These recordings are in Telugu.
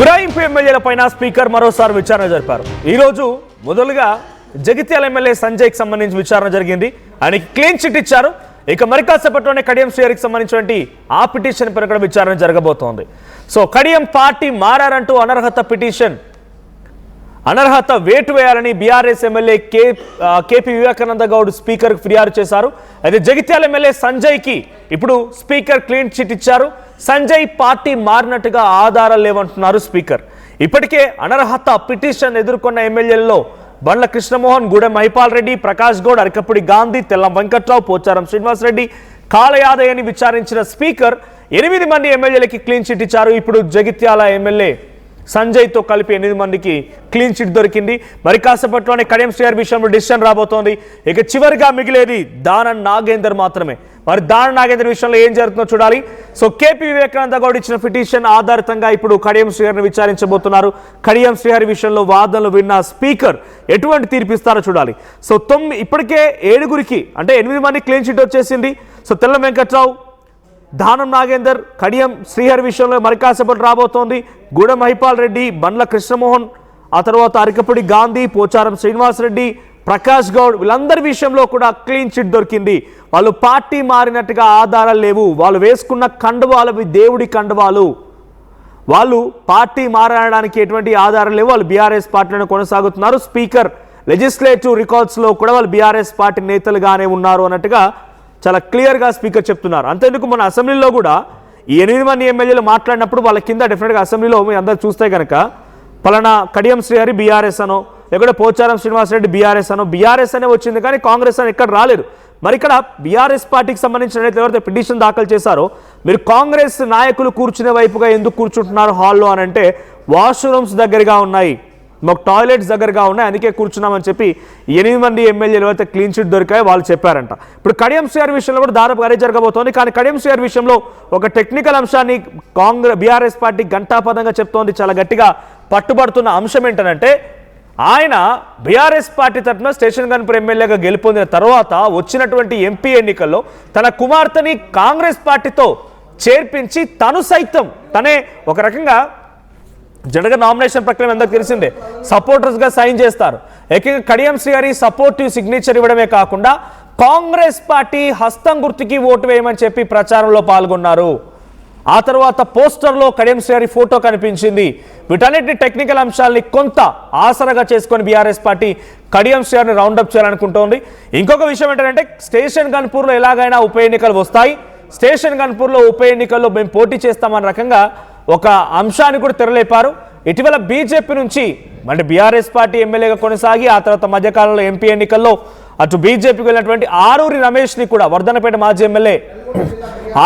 ఫిరాయింపు ఎమ్మెల్యేలపైన స్పీకర్ మరోసారి విచారణ జరిపారు. ఈరోజు మొదలుగా జగిత్యాల ఎమ్మెల్యే సంజయ్కి సంబంధించి విచారణ జరిగింది. ఆయనకి క్లీన్ చిట్ ఇచ్చారు. ఇక మరి కాసేపట్లోనే కడియం శ్రీహరికి సంబంధించినటువంటి ఆ పిటిషన్ పైన కూడా విచారణ జరగబోతోంది. సో కడియం పార్టీ మారారంటూ అనర్హత వేటు వేయాలని BRS MLA KP Vivekananda Goud speaker ఫిర్యాదు చేశారు. అయితే జగిత్యాల ఎమ్మెల్యే సంజయ్కి ఇప్పుడు స్పీకర్ క్లీన్ చిట్ ఇచ్చారు. సంజయ్ పార్టీ మారినట్టుగా ఆధారాలు లేవంటున్నారు స్పీకర్. ఇప్పటికే అనర్హత పిటిషన్ ఎదుర్కొన్న ఎమ్మెల్యేలలో బండ్ల కృష్ణమోహన్, గూడెం మహిపాల్ రెడ్డి, ప్రకాష్ గౌడ్, అరికపుడి గాంధీ, తెల్లం వెంకట్రావు, పోచారం శ్రీనివాస్ రెడ్డి, కాళయాదయ్యని విచారించిన స్పీకర్ 8 మంది ఎమ్మెల్యేలకి క్లీన్ చిట్ ఇచ్చారు. ఇప్పుడు జగిత్యాల ఎమ్మెల్యే సంజయ్తో కలిపి 8 మందికి క్లీన్ చిట్ దొరికింది. మరి కాసేపట్లోనే కడియం శ్రీహరి విషయంలో డిసిషన్ రాబోతోంది. ఇక చివరిగా మిగిలేది దానం నాగేందర్ మాత్రమే. మరి దానం నాగేందర్ విషయంలో ఏం జరుగుతుందో చూడాలి. సో కేపీ వివేకానంద గౌడ్ ఇచ్చిన పిటిషన్ ఆధారితంగా ఇప్పుడు కడియం శ్రీహరిని విచారించబోతున్నారు. కడియం శ్రీహరి విషయంలో వాదనలు విన్న స్పీకర్ ఎటువంటి తీర్పిస్తారో చూడాలి. సో ఇప్పటికే 7గురికి అంటే 8 మంది క్లీన్ చిట్ వచ్చేసింది. సో తెల్లం వెంకట్రావు, దానం నాగేందర్, కడియం శ్రీహరి విషయంలో మరి కాసేపటి రాబోతోంది. గూడెం మహిపాల్ రెడ్డి, బండ్ల కృష్ణమోహన్, ఆ తర్వాత అరికపుడి గాంధీ, పోచారం శ్రీనివాస్ రెడ్డి, ప్రకాష్ గౌడ్ వీళ్ళందరి విషయంలో కూడా క్లీన్ చిట్ దొరికింది. వాళ్ళు పార్టీ మారినట్టుగా ఆధారాలు లేవు. వాళ్ళు వేసుకున్న కండువాలు దేవుడి కండువాలు. వాళ్ళు పార్టీ మారడానికి ఎటువంటి ఆధారాలు లేవు. వాళ్ళు బీఆర్ఎస్ పార్టీలను కొనసాగుతున్నారు. స్పీకర్ లెజిస్లేటివ్ రికార్డ్స్లో కూడా వాళ్ళు బీఆర్ఎస్ పార్టీ నేతలుగానే ఉన్నారు అన్నట్టుగా చాలా క్లియర్గా స్పీకర్ చెప్తున్నారు. అంతేందుకు మన అసెంబ్లీలో కూడా ఈ 8 మంది ఎమ్మెల్యేలు మాట్లాడినప్పుడు వాళ్ళ కింద డెఫినెట్గా అసెంబ్లీలో మీ అందరూ చూస్తే కనుక పలానా కడియం శ్రీహరి బీఆర్ఎస్ అనో, లేకపోతే పోచారం శ్రీనివాసరెడ్డి బీఆర్ఎస్ అనో, బీఆర్ఎస్ అనే వచ్చింది కానీ కాంగ్రెస్ అని ఎక్కడ రాలేదు. మరి ఇక్కడ బీఆర్ఎస్ పార్టీకి సంబంధించిన ఎవరైతే పిటిషన్ దాఖలు చేశారో మీరు కాంగ్రెస్ నాయకులు కూర్చునే వైపుగా ఎందుకు కూర్చుంటున్నారు హాల్లో అని అంటే వాష్రూమ్స్ దగ్గరగా ఉన్నాయి, మాకు టాయిలెట్స్ దగ్గరగా ఉన్నాయి, అందుకే కూర్చున్నామని చెప్పి 8 మంది ఎమ్మెల్యేలు అయితే క్లీన్ చిట్ దొరికాయో వాళ్ళు చెప్పారంట. ఇప్పుడు కడియం శ్రీహరి విషయంలో కూడా దాదాపు అదే జరగబోతోంది. కానీ కడియం శ్రీహరి విషయంలో ఒక టెక్నికల్ అంశాన్ని బీఆర్ఎస్ పార్టీ ఘంటాపదంగా చెప్తోంది. చాలా గట్టిగా పట్టుబడుతున్న అంశం ఏంటంటే ఆయన బీఆర్ఎస్ పార్టీ తరఫున స్టేషన్ గన్పూర్ ఎమ్మెల్యేగా గెలుపొందిన తర్వాత వచ్చినటువంటి ఎంపీ ఎన్నికల్లో తన కుమార్తెని కాంగ్రెస్ పార్టీతో చేర్పించి తనే ఒక రకంగా జనరల్గా నామినేషన్ ప్రక్రియ అందరికి తెలిసిందే, సపోర్టర్స్గా సైన్ చేస్తారు. ఏకంగా కడియం శ్రీహరి సపోర్టివ్ సిగ్నేచర్ ఇవ్వడమే కాకుండా కాంగ్రెస్ పార్టీ హస్తం గుర్తుకి ఓటు వేయమని చెప్పి ప్రచారంలో పాల్గొన్నారు. ఆ తర్వాత పోస్టర్లో కడియం శ్రీహరి ఫోటో కనిపించింది. వీటన్నిటిని టెక్నికల్ అంశాలని కొంత ఆసరగా చేసుకొని బీఆర్ఎస్ పార్టీ కడియం శ్రీహరిని రౌండప్ చేయాలనుకుంటోంది. ఇంకొక విషయం ఏంటంటే స్టేషన్ గన్పూర్లో ఎలాగైనా ఉప ఎన్నికలు వస్తాయి, స్టేషన్ గన్పూర్లో ఉప ఎన్నికల్లో మేము పోటీ చేస్తామన్న రకంగా ఒక అంశాన్ని కూడా తెరలేపారు. ఇటీవల బీజేపీ నుంచి అంటే బీఆర్ఎస్ పార్టీ ఎమ్మెల్యేగా కొనసాగి ఆ తర్వాత మధ్యకాలంలో ఎంపీ ఎన్నికల్లో అటు బీజేపీకి వెళ్ళినటువంటి ఆరూరి రమేష్ని కూడా, వర్ధనపేట మాజీ ఎమ్మెల్యే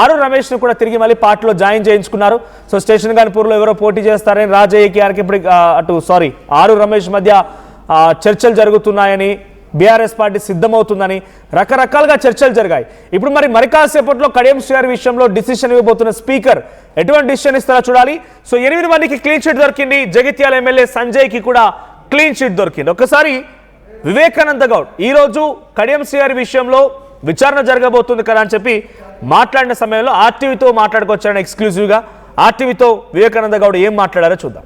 ఆరూరి రమేష్ని కూడా తిరిగి మళ్ళీ పార్టీలో జాయిన్ చేయించుకున్నారు. సో స్టేషన్ గన్పూర్లో ఎవరో పోటీ చేస్తారని రాజయ్యకి ఆరూరి రమేష్ మధ్య చర్చలు జరుగుతున్నాయని, బీఆర్ఎస్ పార్టీ సిద్ధమవుతుందని రకరకాలుగా చర్చలు జరిగాయి. ఇప్పుడు మరి కాసేపట్లో కడియం శ్రీహరి విషయంలో డిసిషన్ ఇవ్వబోతున్న స్పీకర్ ఎటువంటి డిసిషన్ ఇస్తారో చూడాలి. సో 8 మందికి క్లీన్ చిట్ దొరికింది. జగిత్యాల ఎమ్మెల్యే సంజయ్కి కూడా క్లీన్ చిట్ దొరికింది. ఒకసారి వివేకానంద గౌడ్ ఈరోజు కడియం శ్రీహరి విషయంలో విచారణ జరగబోతుంది కదా అని చెప్పి మాట్లాడిన సమయంలో ఆర్టీవీతో మాట్లాడుకొచ్చారని ఎక్స్క్లూజివ్గా ఆర్టీవీతో వివేకానంద గౌడ్ ఏం మాట్లాడారో చూద్దాం.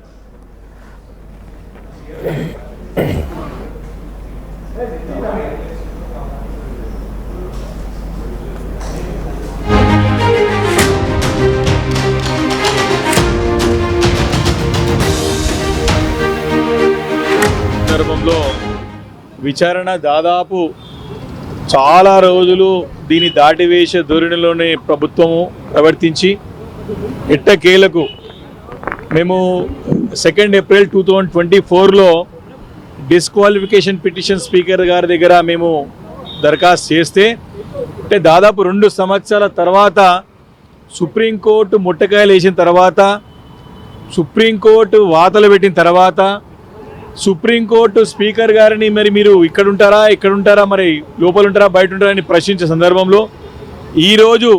సందర్భంలో విచారణ దాదాపు చాలా రోజులు దీని దాటివేసే ధోరణిలోనే ప్రభుత్వము ప్రవర్తించి ఎట్టకేలకు మేము 2 ఏప్రిల్ 2024లో డిస్క్వాలిఫికేషన్ పిటిషన్ స్పీకర్ గారి దగ్గర మేము దరఖాస్తు చేస్తే అంటే దాదాపు 2 సంవత్సరాల తర్వాత సుప్రీంకోర్టు ముట్టకాయలు వేసిన తర్వాత, సుప్రీంకోర్టు వాతలు పెట్టిన తర్వాత సుప్రీంకోర్టు స్పీకర్ గారిని మరి మీరు ఇక్కడ ఉంటారా మరి లోపల ఉంటారా బయట ఉంటారా అని ప్రశ్నించే సందర్భంలో ఈరోజు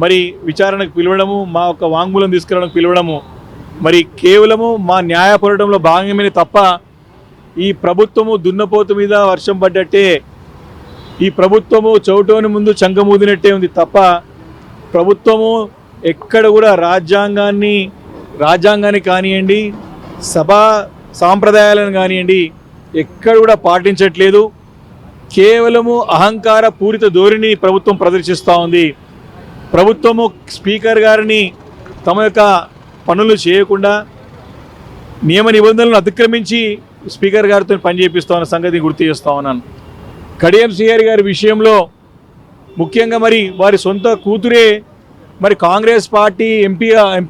మరి విచారణకు పిలవడము, మా యొక్క వాంగ్మూలం తీసుకురావడానికి పిలవడము మరి కేవలము మా న్యాయ పోరాటంలో భాగమే తప్ప ఈ ప్రభుత్వము దున్నపోతు మీద వర్షం పడ్డట్టే, ఈ ప్రభుత్వము చౌటోని ముందు చంకమూదినట్టే ఉంది తప్ప ప్రభుత్వము ఎక్కడ కూడా రాజ్యాంగాన్ని రాజ్యాంగాన్ని కానివ్వండి, సభా సాంప్రదాయాలను కానివ్వండి, ఎక్కడ కూడా పాటించట్లేదు. కేవలము అహంకార పూరిత ధోరణి ప్రభుత్వం ప్రదర్శిస్తూ ఉంది. ప్రభుత్వము స్పీకర్ గారిని తమ యొక్క పనులు చేయకుండా నియమ నిబంధనలను అతిక్రమించి స్పీకర్ గారితో పని చేపిస్తా ఉన్న సంగతి గుర్తు చేస్తా ఉన్నాను. కడియం శ్రీహరి గారి విషయంలో ముఖ్యంగా మరి వారి సొంత కూతురే మరి కాంగ్రెస్ పార్టీ ఎంపీ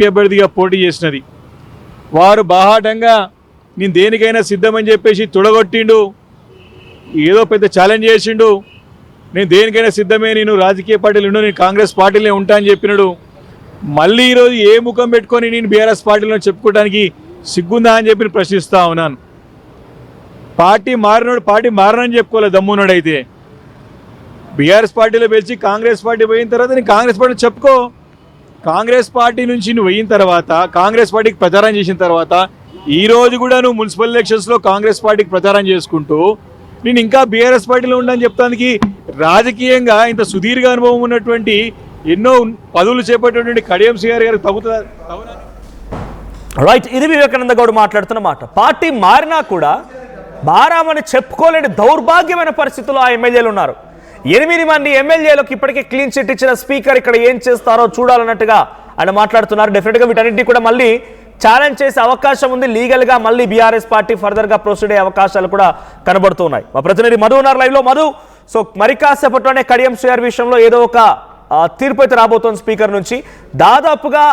అభ్యర్థిగా పోటీ చేసినది. వారు బాహాటంగా నేను దేనికైనా సిద్ధమని చెప్పేసి తొడగొట్టిండు, ఏదో పెద్ద ఛాలెంజ్ చేసిండు. నేను దేనికైనా సిద్ధమే, నేను రాజకీయ పార్టీలు ఉండు, నేను కాంగ్రెస్ పార్టీలో ఉంటా అని చెప్పినాడు. మళ్ళీ ఈరోజు ఏ ముఖం పెట్టుకొని నేను బీఆర్ఎస్ పార్టీలో చెప్పుకోవడానికి సిగ్గుందా అని చెప్పి ప్రశ్నిస్తూ ఉన్నాను. పార్టీ మారనని చెప్పుకోలేదు దమ్మున్నాడు. అయితే బీఆర్ఎస్ పార్టీలో పిలిచి కాంగ్రెస్ పార్టీ పోయిన తర్వాత నేను కాంగ్రెస్ పార్టీ చెప్పుకో. కాంగ్రెస్ పార్టీ నుంచి నువ్వు పోయిన తర్వాత, కాంగ్రెస్ పార్టీకి ప్రచారం చేసిన తర్వాత, ఈరోజు కూడా నువ్వు మున్సిపల్ ఎలక్షన్స్లో కాంగ్రెస్ పార్టీకి ప్రచారం చేసుకుంటూ నేను ఇంకా బీఆర్ఎస్ పార్టీలో ఉండని చెప్తానికి రాజకీయంగా ఇంత సుదీర్ఘ అనుభవం ఉన్నటువంటి ఎన్నో పదవులు చేపట్టేటువంటి కడియం శ్రీహరి గారికి తగ్గుతుందా? రైట్, ఇది వివేకానంద గౌడ్ మాట్లాడుతున్న మాట. పార్టీ మారినా కూడా మారామని చెప్పుకోలేని దౌర్భాగ్యమైన పరిస్థితుల్లో ఆ ఎమ్మెల్యేలు ఉన్నారు. 8 మంది ఎమ్మెల్యేలకు ఇప్పటికే క్లీన్ చిట్ ఇచ్చిన స్పీకర్ ఇక్కడ ఏం చేస్తారో చూడాలన్నట్టుగా ఆయన మాట్లాడుతున్నారు. డెఫినెట్గా వీటన్నింటినీ కూడా మళ్ళీ ఛాలెంజ్ చేసే అవకాశం ఉంది. లీగల్గా మళ్ళీ బీఆర్ఎస్ పార్టీ ఫర్దర్గా ప్రొసీడ్ అయ్యే అవకాశాలు కూడా కనబడుతున్నాయి. మా ప్రతినిధి మధు ఉన్నారు లైవ్లో. మధు, సో మరి కాసేపట్లోనే కడియం శ్రీహరి విషయంలో ఏదో ఒక తీర్పు అయితే రాబోతోంది స్పీకర్ నుంచి. దాదాపుగా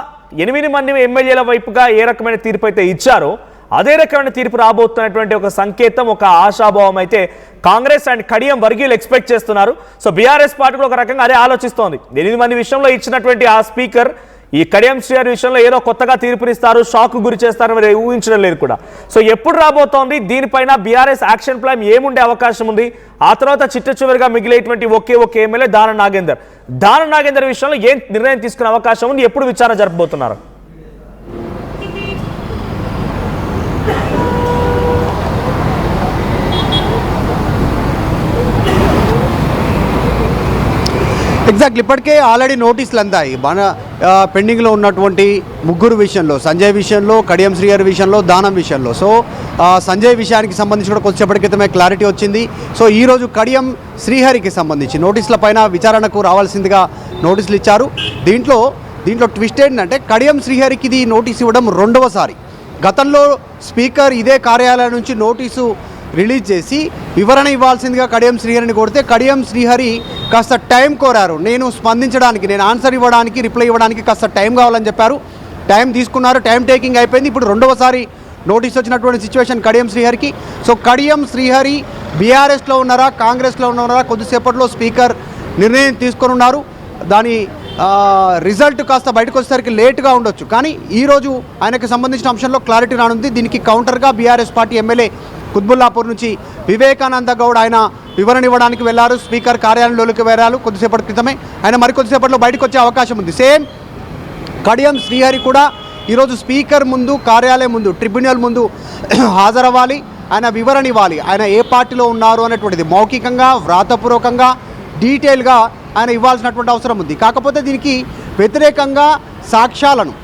8 మంది ఎమ్మెల్యేల వైపుగా ఏ రకమైన తీర్పు అయితే ఇచ్చారో అదే రకమైన తీర్పు రాబోతున్నటువంటి ఒక సంకేతం, ఒక ఆశాభావం అయితే కాంగ్రెస్ అండ్ కడియం వర్గీయులు ఎక్స్పెక్ట్ చేస్తున్నారు. సో బీఆర్ఎస్ పార్టీ కూడా ఒక రకంగా అదే ఆలోచిస్తోంది. 8 మంది విషయంలో ఇచ్చినటువంటి ఆ స్పీకర్ ఈ కడియం శ్రీహరి విషయంలో ఏదో కొత్తగా తీర్పునిస్తారు, షాక్ గురి చేస్తారని మరి ఊహించడం లేదు కూడా. సో ఎప్పుడు రాబోతోంది, దీనిపైన బీఆర్ఎస్ యాక్షన్ ప్లాన్ ఏముండే అవకాశం ఉంది? ఆ తర్వాత చిట్ట చివరిగా మిగిలేటువంటి ఒకే ఎమ్మెల్యే దానం నాగేందర్ విషయంలో ఏం నిర్ణయం తీసుకునే అవకాశం ఉంది? ఎప్పుడు విచారణ జరపబోతున్నారు? ఎగ్జాక్ట్లీ, ఇప్పటికే ఆల్రెడీ నోటీసులు అందాయి పెండింగ్లో ఉన్నటువంటి ముగ్గురు విషయంలో, సంజయ్ విషయంలో, కడియం శ్రీహరి విషయంలో, దానం విషయంలో. సో సంజయ్ విషయానికి సంబంధించి కూడా కొద్దిసేపటి క్రితమే క్లారిటీ వచ్చింది. సో ఈరోజు కడియం శ్రీహరికి సంబంధించి నోటీసుల పైన విచారణకు రావాల్సిందిగా నోటీసులు ఇచ్చారు. దీంట్లో ట్విస్ట్ ఏంటంటే కడియం శ్రీహరికి ఇది నోటీసు ఇవ్వడం రెండవసారి. గతంలో స్పీకర్ ఇదే కార్యాలయం నుంచి నోటీసు రిలీజ్ చేసి వివరణ ఇవ్వాల్సిందిగా కడియం శ్రీహరిని కొడితే కడియం శ్రీహరి కాస్త టైం కోరారు. నేను స్పందించడానికి, నేను ఆన్సర్ ఇవ్వడానికి, రిప్లై ఇవ్వడానికి కాస్త టైం కావాలని చెప్పారు. టైం తీసుకున్నారు, టైం టేకింగ్ అయిపోయింది. ఇప్పుడు రెండవసారి నోటీస్ వచ్చినటువంటి సిచ్యువేషన్ కడియం శ్రీహరికి. సో కడియం శ్రీహరి బీఆర్ఎస్లో ఉన్నారా, కాంగ్రెస్లో ఉన్నారా, కొద్దిసేపట్లో స్పీకర్ నిర్ణయం తీసుకొని ఉన్నారు. దాని రిజల్ట్ కాస్త బయటకు వచ్చేసరికి లేట్గా ఉండొచ్చు, కానీ ఈరోజు ఆయనకు సంబంధించిన అంశంలో క్లారిటీ రానుంది. దీనికి కౌంటర్గా బీఆర్ఎస్ పార్టీ ఎమ్మెల్యే కుత్బుల్లాపూర్ నుంచి వివేకానంద గౌడ్ ఆయన వివరణ ఇవ్వడానికి వెళ్ళారు. స్పీకర్ కార్యాలయంలోకి వెళ్ళారు కొద్దిసేపటి క్రితమే. ఆయన మరికొద్దిసేపట్లో బయటకు వచ్చే అవకాశం ఉంది. సేమ్ కడియం శ్రీహరి కూడా ఈరోజు స్పీకర్ ముందు, కార్యాలయం ముందు, ట్రిబ్యునల్ ముందు హాజరవ్వాలి. ఆయన వివరణ ఇవ్వాలి, ఆయన ఏ పార్టీలో ఉన్నారు అనేటువంటిది మౌఖికంగా, వ్రాతపూర్వకంగా, డీటెయిల్గా ఆయన ఇవ్వాల్సినటువంటి అవసరం ఉంది. కాకపోతే దీనికి వ్యతిరేకంగా సాక్ష్యాలను,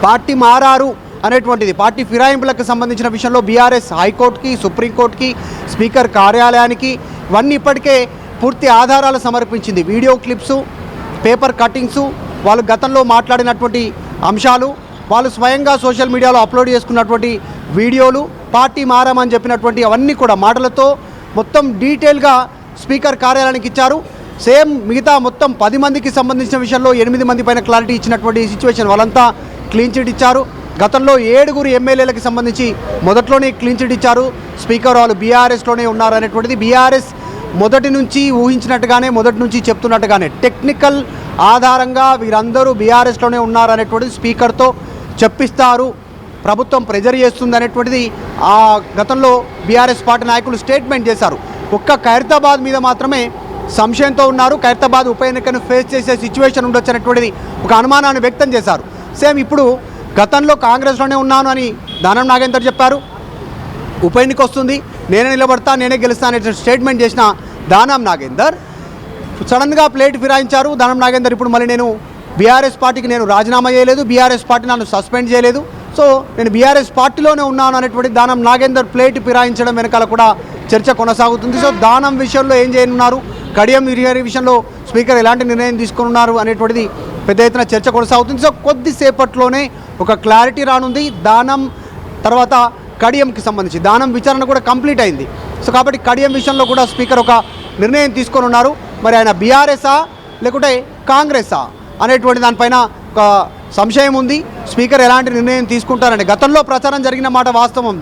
పార్టీ మారారు అనేటువంటిది, పార్టీ ఫిరాయింపులకు సంబంధించిన విషయంలో బీఆర్ఎస్ హైకోర్టుకి, సుప్రీంకోర్టుకి, స్పీకర్ కార్యాలయానికి ఇవన్నీ ఇప్పటికే పూర్తి ఆధారాలు సమర్పించింది. వీడియో క్లిప్స్, పేపర్ కట్టింగ్స్, వాళ్ళు గతంలో మాట్లాడినటువంటి అంశాలు, వాళ్ళు స్వయంగా సోషల్ మీడియాలో అప్లోడ్ చేసుకున్నటువంటి వీడియోలు, పార్టీ మారామని చెప్పినటువంటి అవన్నీ కూడా మాటలతో మొత్తం డీటెయిల్గా స్పీకర్ కార్యాలయానికి ఇచ్చారు. సేమ్ మిగతా మొత్తం 10 మందికి సంబంధించిన విషయంలో 8 మంది పైన క్లారిటీ ఇచ్చినటువంటి సిచ్యువేషన్. వాళ్ళంతా క్లీన్ చిట్ ఇచ్చారు. గతంలో 7 ఎమ్మెల్యేలకు సంబంధించి మొదట్లోనే క్లీన్ చిట్ ఇచ్చారు. స్పీకర్ వాళ్ళు బీఆర్ఎస్లోనే ఉన్నారనేటువంటిది బీఆర్ఎస్ మొదటి నుంచి ఊహించినట్టుగానే, మొదటి నుంచి చెప్తున్నట్టుగానే టెక్నికల్ ఆధారంగా వీరందరూ బీఆర్ఎస్లోనే ఉన్నారనేటువంటిది స్పీకర్తో చెప్పిస్తారు, ప్రభుత్వం ప్రెజర్ చేస్తుంది అనేటువంటిది ఆ గతంలో బీఆర్ఎస్ పార్టీ నాయకులు స్టేట్మెంట్ చేశారు. ఒక్క ఖైరతాబాద్ మీద మాత్రమే సంశయంతో ఉన్నారు. ఖైరతాబాద్ ఉప ఎన్నికను ఫేస్ చేసే సిచ్యువేషన్ ఉండొచ్చు అనేటువంటిది ఒక అనుమానాన్ని వ్యక్తం చేశారు. సేమ్ ఇప్పుడు గతంలో కాంగ్రెస్లోనే ఉన్నాను అని దానం నాగేందర్ చెప్పారు. ఉప ఎన్నిక వస్తుంది, నేనే నిలబడతా, నేనే గెలుస్తా అనే స్టేట్మెంట్ చేసిన దానం నాగేందర్ సడన్గా ప్లేట్ ఫిరాయించారు. దానం నాగేందర్ ఇప్పుడు మళ్ళీ నేను బీఆర్ఎస్ పార్టీకి నేను రాజీనామా చేయలేదు, బీఆర్ఎస్ పార్టీ నన్ను సస్పెండ్ చేయలేదు, సో నేను బీఆర్ఎస్ పార్టీలోనే ఉన్నాను అనేటువంటి దానం నాగేందర్ ప్లేట్ ఫిరాయించడం వెనకాల కూడా చర్చ కొనసాగుతుంది. సో దానం విషయంలో ఏం చేయనున్నారు, కడియం శ్రీహరి విషయంలో స్పీకర్ ఎలాంటి నిర్ణయం తీసుకున్నారు అనేటువంటిది పెద్ద ఎత్తున చర్చ కొనసాగుతుంది. సో కొద్దిసేపట్లోనే ఒక క్లారిటీ రానుంది. దానం తర్వాత కడియంకి సంబంధించి దానం విచారణ కూడా కంప్లీట్ అయింది. సో కాబట్టి కడియం విషయంలో కూడా స్పీకర్ ఒక నిర్ణయం తీసుకొని ఉన్నారు. మరి ఆయన బీఆర్ఎస్ఆ లేకుంటే కాంగ్రెసా అనేటువంటి దానిపైన ఒక సంశయం ఉంది. స్పీకర్ ఎలాంటి నిర్ణయం తీసుకుంటారంటే గతంలో ప్రచారం జరిగిన మాట వాస్తవం.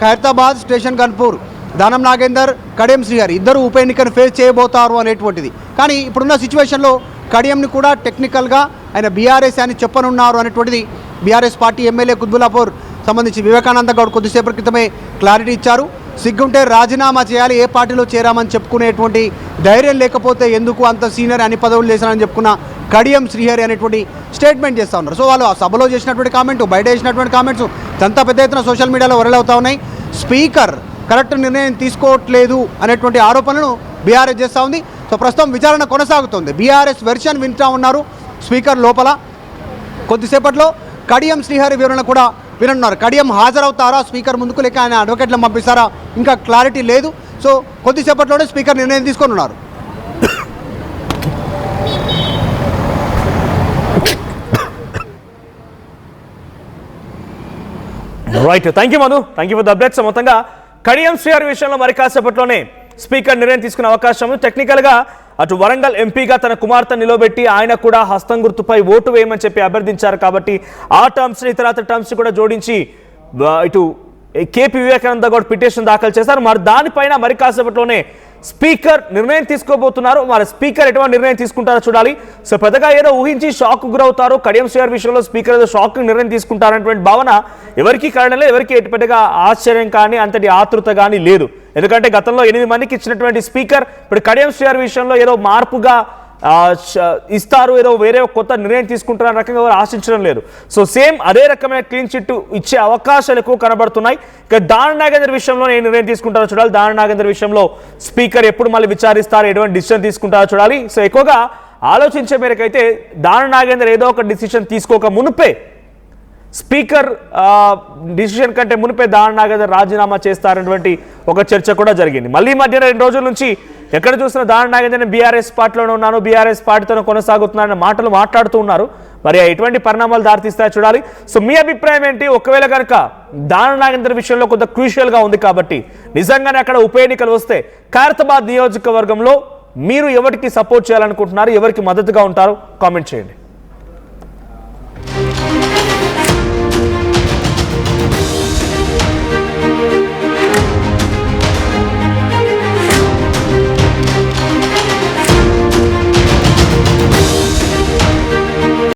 ఖైరతాబాద్, స్టేషన్ గన్పూర్, దానం నాగేందర్, కడియం శ్రీహరి ఇద్దరు ఉప ఎన్నికను ఫేస్ చేయబోతారు అనేటువంటిది. కానీ ఇప్పుడున్న సిచ్యువేషన్లో కడియంని కూడా టెక్నికల్గా ఆయన బీఆర్ఎస్ అని చెప్పనున్నారు అనేటువంటిది బీఆర్ఎస్ పార్టీ ఎమ్మెల్యే కుత్బుల్లాపూర్ సంబంధించి వివేకానంద గౌడ్ కొద్దిసేపటి క్రితమే క్లారిటీ ఇచ్చారు. సిగ్గుంటే రాజీనామా చేయాలి, ఏ పార్టీలో చేరామని చెప్పుకునేటువంటి ధైర్యం లేకపోతే ఎందుకు అంత సీనియర్ అన్ని పదవులు చేశారని చెప్పుకున్న కడియం శ్రీహరి అనేటువంటి స్టేట్మెంట్ చేస్తూ ఉన్నారు. సో వాళ్ళు ఆ సభలో చేసినటువంటి కామెంటు, బయట చేసినటువంటి కామెంట్స్ అంతా పెద్ద ఎత్తున సోషల్ మీడియాలో వైరల్ అవుతా ఉన్నాయి. స్పీకర్ కరెక్ట్ నిర్ణయం తీసుకోవట్లేదు అనేటువంటి ఆరోపణలను బీఆర్ఎస్ చేస్తూ ఉంది. సో ప్రస్తుతం విచారణ కొనసాగుతుంది. బీఆర్ఎస్ వెర్షన్ వింటూ ఉన్నారు స్పీకర్ లోపల. కొద్దిసేపట్లో కడియం శ్రీహరి వివరణ కూడా విననున్నారు. కడియం హాజరవుతారా స్పీకర్ ముందుకు, లేక ఆయన అడ్వకేట్లను పంపిస్తారా, ఇంకా క్లారిటీ లేదు. సో కొద్దిసేపట్లోనే స్పీకర్ నిర్ణయం తీసుకొని ఉన్నారు. Right, thank you Madhu, thank you for the updates. మొత్తంగా కడియం శ్రీహరి విషయంలో మరి కాసేపట్లోనే స్పీకర్ నిర్ణయం తీసుకునే అవకాశం. టెక్నికల్గా అటు వరంగల్ ఎంపీగా తన కుమార్తె నిలబెట్టి ఆయన కూడా హస్తం గుర్తుపై ఓటు వేయమని చెప్పి అభ్యర్థించారు. తర్వాత ఇతర టర్మ్స్ కూడా జోడించి ఇటు కేపీ వివేకానంద గౌడ్ పిటిషన్ దాఖలు చేశారు. మరి దానిపైన మరి కాసేపట్లోనే స్పీకర్ నిర్ణయం తీసుకోబోతున్నారు. మరి స్పీకర్ ఎటువంటి నిర్ణయం తీసుకుంటారో చూడాలి. సో పెద్దగా ఏదో ఊహించి షాక్ గురవుతారు. కడియం శ్రీహరి విషయంలో స్పీకర్ ఏదో షాక్ నిర్ణయం తీసుకుంటారనేటువంటి భావన ఎవరికి కారణంలో ఎవరికి పెద్దగా ఆశ్చర్యం కానీ అంతటి ఆతృత కానీ లేదు. ఎందుకంటే గతంలో 8 మందికి ఇచ్చినటువంటి స్పీకర్ ఇప్పుడు కడియం శ్రీహరి విషయంలో ఏదో మార్పుగా ఇస్తారు, ఏదో వేరే కొత్త నిర్ణయం తీసుకుంటున్న రకంగా ఎవరు ఆశించడం లేదు. సో సేమ్ అదే రకమైన క్లీన్ చిట్ ఇచ్చే అవకాశాలు ఎక్కువ కనబడుతున్నాయి. ఇక దానం నాగేందర్ విషయంలో ఏ నిర్ణయం తీసుకుంటారో చూడాలి. దానం నాగేందర్ విషయంలో స్పీకర్ ఎప్పుడు మళ్ళీ విచారిస్తారు, ఎటువంటి డిసిషన్ తీసుకుంటారో చూడాలి. సో ఎక్కువగా ఆలోచించే మేరకైతే దానం నాగేందర్ ఏదో ఒక డిసిషన్ తీసుకోక మునుపే స్పీకర్ డిసిషన్ కంటే మునిపే దానం నాగేందర్ రాజీనామా చేస్తారనేటువంటి ఒక చర్చ కూడా జరిగింది. మళ్ళీ మధ్యన 2 రోజుల నుంచి ఎక్కడ చూసినా దానం నాగేందర్ బీఆర్ఎస్ పార్టీలోనే ఉన్నాను, బీఆర్ఎస్ పార్టీతోనే కొనసాగుతున్నారన్న మాటలు మాట్లాడుతూ ఉన్నారు. మరి ఎటువంటి పరిణామాలు దారితీస్తాయో చూడాలి. సో మీ అభిప్రాయం ఏంటి? ఒకవేళ కనుక దానం నాగేందర్ విషయంలో కొంత క్రూషియల్గా ఉంది కాబట్టి నిజంగానే అక్కడ ఉప ఎన్నికలు వస్తే ఖైరతాబాద్ నియోజకవర్గంలో మీరు ఎవరికి సపోర్ట్ చేయాలనుకుంటున్నారు, ఎవరికి మద్దతుగా ఉంటారు? కామెంట్ చేయండి.